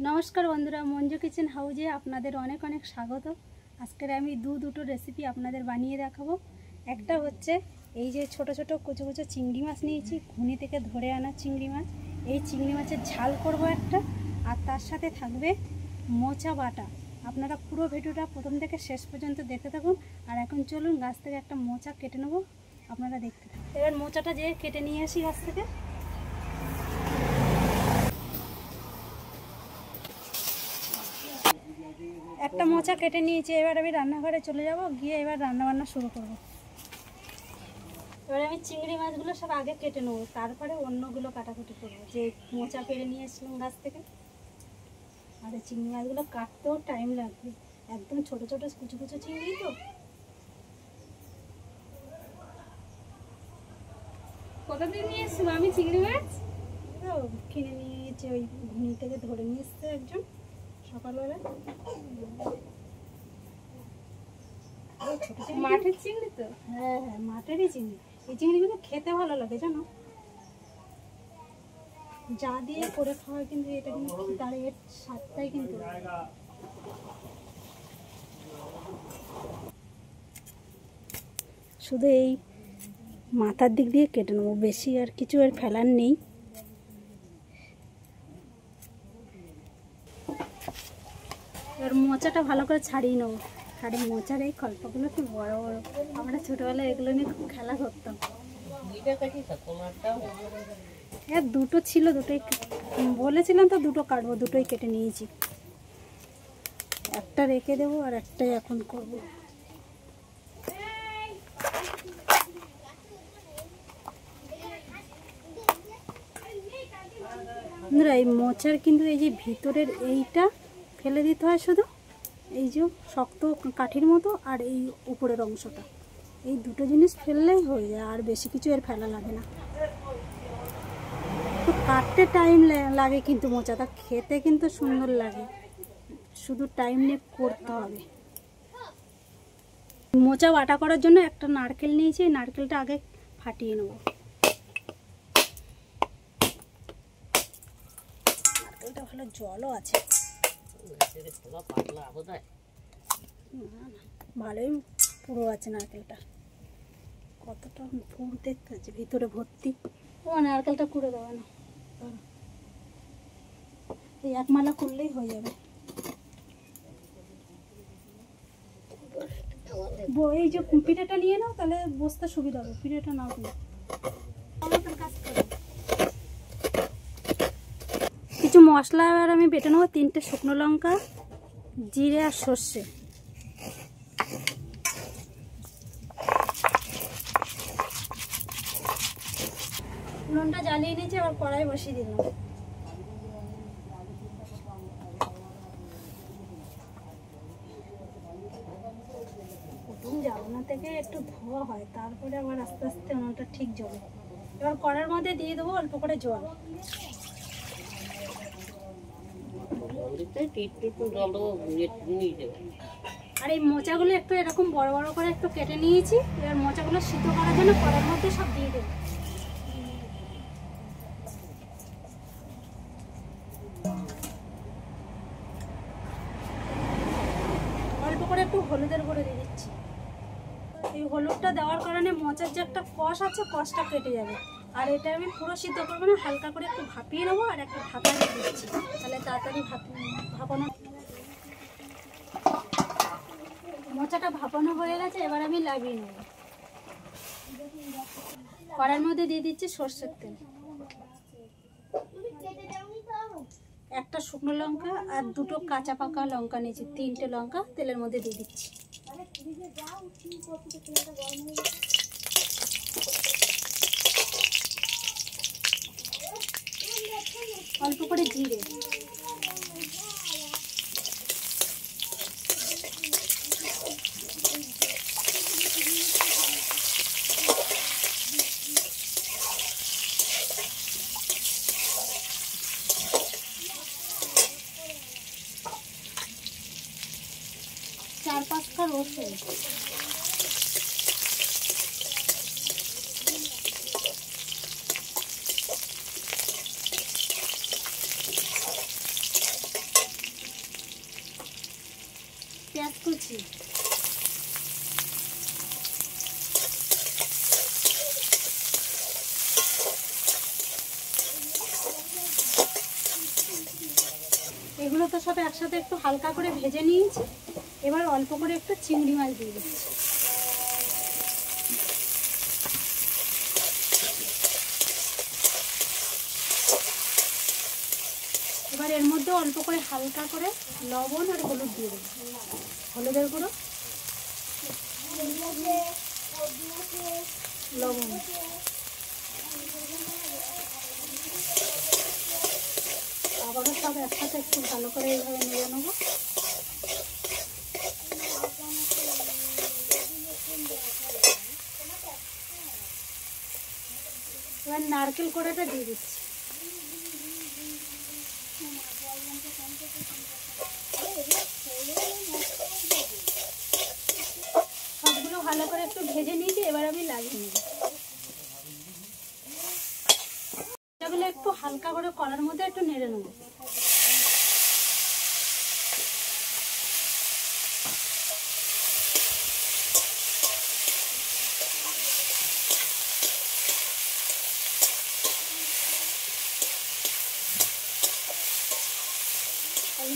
নমস্কার বন্ধুরা, মঞ্জু কিচেন হাউজে আপনাদের অনেক অনেক স্বাগত। আজকের আমি দুটো রেসিপি আপনাদের বানিয়ে দেখাবো। একটা হচ্ছে এই যে ছোট ছোট কুচো কুচো চিংড়ি মাছ নিয়েছি, ঘুনি থেকে ধরে আনা চিংড়ি মাছ। এই চিংড়ি মাছের ঝাল করব একটা, আর তার সাথে থাকবে মোচা বাটা। আপনারা পুরো ভিডিওটা প্রথম থেকে শেষ পর্যন্ত দেখতে থাকুন। আর এখন চলুন গাছ থেকে একটা মোচা কেটে নেব, আপনারা দেখতে থাকুন। এবার মোচাটা যে কেটে নিয়ে আসি গাছ থেকে। একটা মোচা কেটে নিয়েছি, এবার আমি রান্নাঘরে চলে যাব, গিয়ে এবার রান্নাবান্না শুরু করব। এবার আমি চিংড়ি মাছগুলো সব আগে কেটে নেবো, তারপরে অন্যগুলো কাটাকুটি করবো। যে মোচা পেড়ে নিয়ে এসলাম গাছ থেকে, আর এই চিংড়ি মাছগুলো কাটতেও টাইম লাগবে, একদম ছোট ছোট কুচো কুচো চিংড়ি তো। কতদিন নিয়ে এসছো আমি চিংড়ি মাছ? তো কিনে নিয়েছি, ওই ঘুনি থেকে ধরে নিয়ে এসছে একজন সকালবেলা। মাঠের চিংড়ি তো? হ্যাঁ হ্যাঁ, মাঠেরই চিংড়ি। এই চিংড়িগুলো খেতে ভালো লাগে জানো, যা দিয়ে করে খাওয়া, কিন্তু এটা কিন্তু তার এর স্বাদটাই কিন্তু। শুধু এই মাথার দিক দিয়ে কেটে নেবো, বেশি আর কিছু এর ফেলার নেই। এবার মোচাটা ভালো করে ছাড়িয়ে নেবো। আর এই মোচার এই খল্পগুলো কি বড় বড়, আমরা ছোটবেলায় এগুলো নিয়ে খুব খেলা করতাম। হ্যাঁ, দুটো ছিল, দুটোই বলেছিলাম তো দুটো কাটবো, দুটোই কেটে নিয়েছি। একটা রেখে দেবো আর একটাই এখন করব। বন্ধুরা, এই মোচার কিন্তু এই যে ভিতরের এইটা ফেলে দিতে হয়, শুধু এই যে শক্ত কাঠির মতো আর এই উপরের অংশটা, এই দুটো জিনিস ফেললেই হয়ে যায়, আর বেশি কিছু এর ফেলা লাগে না। তো কাটতে টাইম লাগে, কিন্তু মোচাটা খেতে কিন্তু সুন্দর লাগে, শুধু টাইম নিয়ে করতে হবে। মোচা বাটা করার জন্য একটা নারকেল নিয়েছি, এই নারকেলটা আগে ফাটিয়ে নেব। নারকেলটা ভালো জলও আছে, ভালোই পুরো আছে নারকেলটা। কতটা পুর দেখতে হচ্ছে, ভিতরে ভর্তি। ও নারকেলটা কুড়ে দেওয়া না, এই এক মালা করলেই হয়ে যাবে। এই যে পিঠেটা নিয়ে নাও, তাহলে বসতে সুবিধা হবে। পিঠেটা নাও তুমি, কিছু মশলা আর আমি বেটে নেবো। 3টে শুকনো লঙ্কা, জিরে আর সর্ষে। নুনটা জ্বালিয়ে নিয়েছি, আবার কড়াই বসিয়ে দিলাম। প্রথম জ্বালানা থেকে একটু ধোয়া হয়, তারপরে আবার আস্তে আস্তে উনুনটা ঠিক জ্বলে। এবার কড়ার মধ্যে দিয়ে দেবো অল্প করে জল। আর এই মোচাগুলো একটু এরকম বড় বড় করে একটু কেটে নিয়েছি। এবার মোচাগুলো সিদ্ধ করার জন্য কড়ার মধ্যে সব দিয়ে দেবো। অল্প করে একটু হলুদের গুঁড়ো দিয়ে দিচ্ছি। এই হলুদটা দেওয়ার কারণে মোচার যে একটা কষ আছে, কষটা কেটে যাবে। আর এটা আমি পুরো সিদ্ধ করবো না, হালকা করে একটু ভাপিয়ে নেবো। আর একটা ঢাকা দিয়ে দিচ্ছি, তাহলে তাড়াতাড়ি ভাপানো। মোচাটা ভাপানো হয়ে গেছে, এবার আমি লাগিয়ে নেব। কড়ার মধ্যে দিয়ে দিচ্ছি সর্ষের তেল, একটা শুকনো লঙ্কা আর দুটো কাঁচা পাকা লঙ্কা নিয়েছি। 3টে লঙ্কা তেলের মধ্যে দিয়ে দিচ্ছি। অল্প করে জিরে, 4-5 রসুন, পেঁয়াজ কুচি, এগুলো তো সব একসাথে একটু হালকা করে ভেজে নিয়েছি। এবার অল্প করে একটু চিংড়ি মাছ দিয়ে দিচ্ছি। এবার এর মধ্যে অল্প করে হালকা করে লবণ আর হলুদ দিয়ে দেবো, হলুদের গুঁড়ো, লবণ। আবারও সব একসাথে একটু ভালো করে এইভাবে নিয়ে নেবো। এবার নারকেল কোড়াটা দিয়ে দিচ্ছি। সবগুলো ভালো করে একটু ভেজে নিয়েছি, এবার আমি লাগিয়ে নেব। এগুলো একটু হালকা করে কড়ার মধ্যে একটু নেড়ে নেব।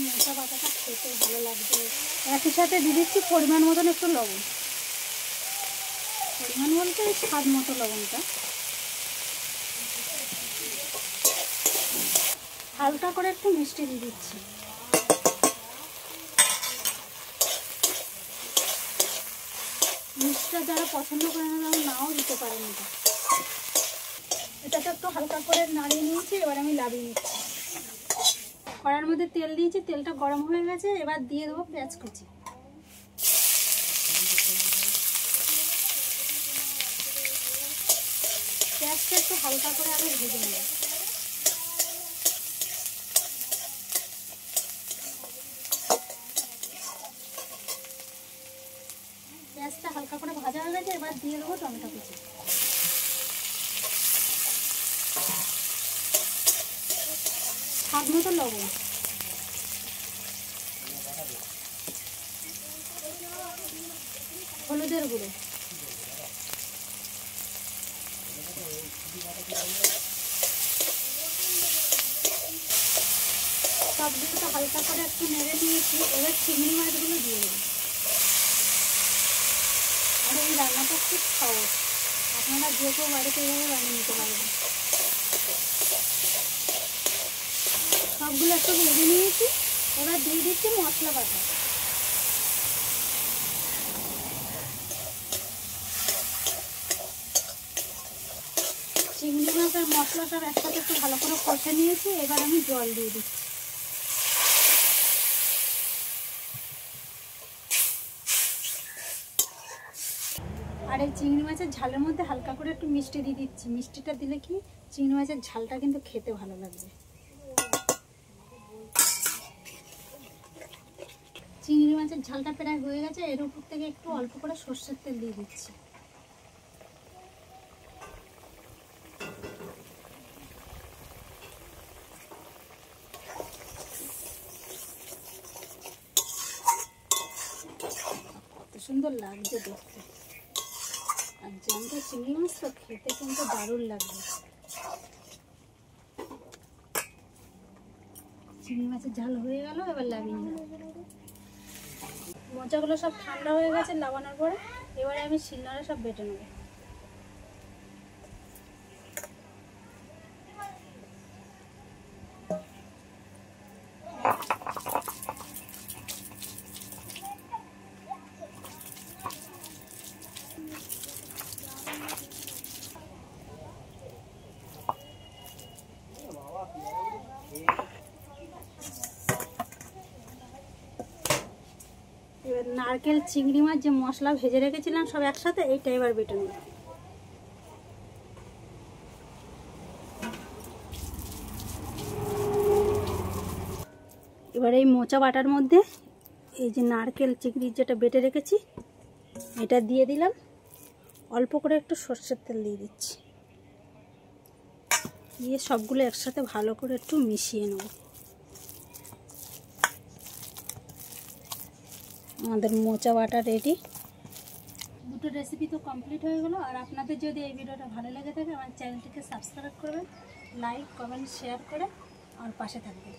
মোচা পাতাটা খেতে ভালো লাগবে। একই সাথে দিয়ে দিচ্ছি পরিমাণ মতন একটু লবণ, পরিমাণ বলতে স্বাদ মতো লবণটা। হালকা করে একটু মিষ্টি দিয়ে দিচ্ছি। মিষ্টিটা যারা পছন্দ করে না তারা নাও দিতে পারেন। এটাকে একটু হালকা করে নাড়িয়ে নিয়েছি, এবার আমি লাভিয়ে নিচ্ছি। কড়ার মধ্যে তেল দিয়েছি, তেলটা গরম হয়ে গেছে। এবার দিয়ে দেবো পেঁয়াজ কুচি। পেঁয়াজটা একটু হালকা করে আগে ভেজে নেব। পেঁয়াজটা হালকা করে ভাজা হয়ে গেছে, এবার দিয়ে দেবো টমেটো কুচি। স্বাদ মতো লবণ, হলুদের গুঁড়ো, সবগুলো হালকা করে একটু নেড়ে নিয়েছি। এবার চিংড়ি মাছগুলো দিয়ে দেবো। আর এই রান্নাটা খুব সহজ, আপনারা যে কেউ বাড়িতে এইভাবে বানিয়ে নিতে পারবেন। সবগুলো একটু ভেজে নিয়েছি, এবার দিয়ে দিচ্ছি মশলা বাটা। চিংড়ি মাছ আর মশলা সব একসাথে একটু ভালো করে কষে নিয়েছি। এবার আমি জল দিয়ে দিচ্ছি। আর এই চিংড়ি মাছের ঝালের মধ্যে হালকা করে একটু মিষ্টি দিয়ে দিচ্ছি। মিষ্টিটা দিলে কি চিংড়ি মাছের ঝালটা কিন্তু খেতে ভালো লাগবে। চিংড়ি মাছের ঝালটা প্রায় হয়ে গেছে। এর উপর থেকে একটু অল্প করে সর্ষের তেল দিয়ে দিচ্ছি। কত সুন্দর লাগছে দেখতে। আর জ্যান্ত চিংড়ি মাছ তো খেতে কিন্তু দারুণ লাগবে। চিংড়ি মাছের ঝাল হয়ে গেল, এবার লাভিয়ে নেব। মোচাগুলো সব ঠান্ডা হয়ে গেছে লাগানোর পরে। এবারে আমি শিলনোড়ায় সব বেটে নেব। এবার নারকেল চিংড়ি মাছ যে মশলা ভেজে রেখেছিলাম সব একসাথে, এইটা এবার বেটে নেব। এবার এই মোচা বাটার মধ্যে এই যে নারকেল চিংড়ি যেটা বেটে রেখেছি এটা দিয়ে দিলাম। অল্প করে একটু সরষের তেল দিয়ে দিচ্ছি। দিয়ে সবগুলো একসাথে ভালো করে একটু মিশিয়ে নেব। আমাদের মোচা বাটা রেডি। দুটো রেসিপি তো কমপ্লিট হয়ে গেলো। আর আপনাদের যদি এই ভিডিওটা ভালো লেগে থাকে আমার চ্যানেলটিকে সাবস্ক্রাইব করবেন, লাইক কমেন্ট শেয়ার করে আমার পাশে থাকবেন।